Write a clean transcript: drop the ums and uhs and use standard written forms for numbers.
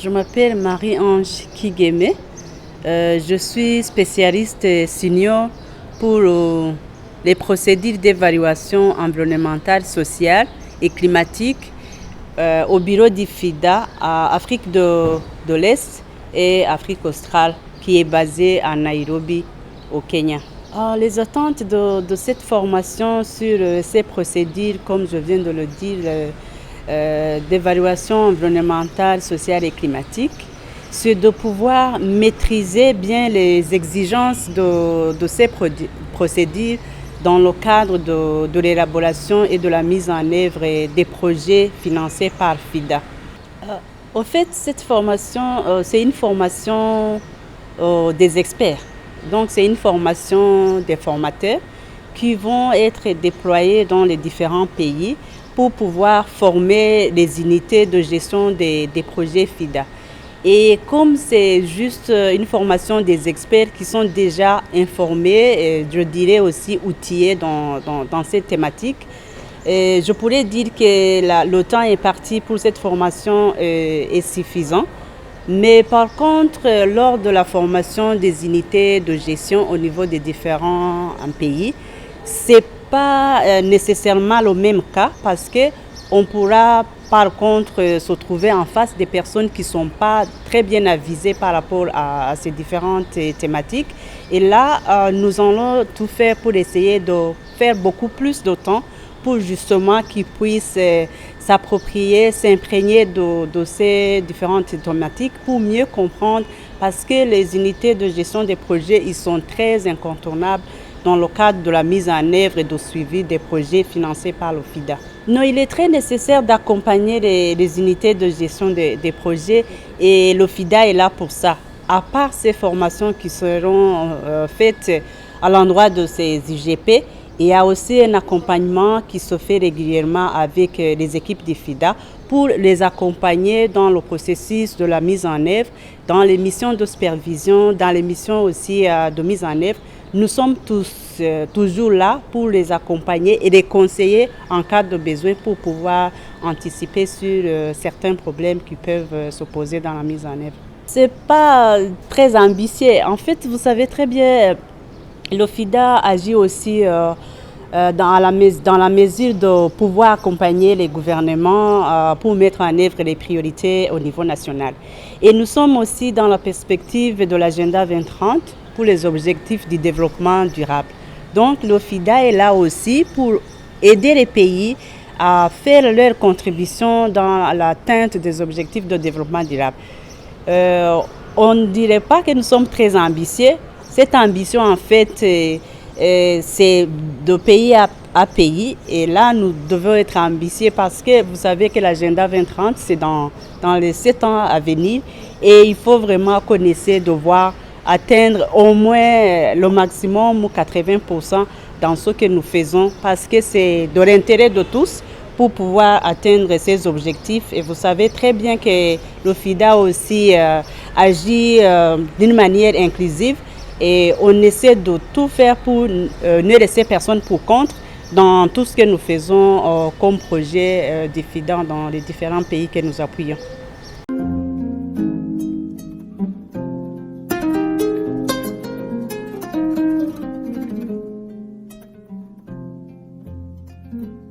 Je m'appelle Marie-Ange Kigeme. Je suis spécialiste senior pour les procédures d'évaluation environnementale, sociale et climatique au bureau d'IFIDA à Afrique de l'Est et Afrique australe, qui est basé à Nairobi, au Kenya. Les attentes de cette formation sur ces procédures, comme je viens de le dire, d'évaluation environnementale, sociale et climatique, c'est de pouvoir maîtriser bien les exigences de ces procédures dans le cadre de l'élaboration et de la mise en œuvre des projets financés par FIDA. Au fait, cette formation, c'est une formation des experts. Donc, c'est une formation des formateurs qui vont être déployés dans les différents pays pour pouvoir former les unités de gestion des projets FIDA. Et comme c'est juste une formation des experts qui sont déjà informés, et je dirais aussi outillés dans cette thématique, je pourrais dire que le temps est parti pour cette formation est suffisant. Mais par contre, lors de la formation des unités de gestion au niveau des différents pays, ce n'est pas nécessairement le même cas parce qu'on pourra par contre se trouver en face des personnes qui ne sont pas très bien avisées par rapport à ces différentes thématiques. Et là, nous allons tout faire pour essayer de faire beaucoup plus de temps pour justement qu'ils puissent s'approprier, s'imprégner de ces différentes thématiques pour mieux comprendre, parce que les unités de gestion des projets, ils sont très incontournables dans le cadre de la mise en œuvre et de suivi des projets financés par le FIDA. Non, il est très nécessaire d'accompagner les unités de gestion des projets et le FIDA est là pour ça. À part ces formations qui seront faites à l'endroit de ces IGP, il y a aussi un accompagnement qui se fait régulièrement avec les équipes du FIDA pour les accompagner dans le processus de la mise en œuvre, dans les missions de supervision, dans les missions aussi de mise en œuvre. Nous sommes toujours là pour les accompagner et les conseiller en cas de besoin pour pouvoir anticiper sur certains problèmes qui peuvent se poser dans la mise en œuvre. Ce n'est pas très ambitieux. En fait, vous savez très bien, le FIDA agit aussi dans la mesure de pouvoir accompagner les gouvernements pour mettre en œuvre les priorités au niveau national. Et nous sommes aussi dans la perspective de l'agenda 2030 pour les objectifs du développement durable. Donc le FIDA est là aussi pour aider les pays à faire leur contribution dans l'atteinte des objectifs de développement durable. On ne dirait pas que nous sommes très ambitieux. Cette ambition, en fait, c'est de pays à pays. Et là, nous devons être ambitieux parce que vous savez que l'agenda 2030, c'est dans les 7 ans à venir. Et il faut vraiment qu'on essaie de voir atteindre au moins le maximum, 80% dans ce que nous faisons, parce que c'est de l'intérêt de tous pour pouvoir atteindre ces objectifs. Et vous savez très bien que le FIDA aussi agit d'une manière inclusive et on essaie de tout faire pour ne laisser personne pour compte dans tout ce que nous faisons comme projet du FIDA dans les différents pays que nous appuyons.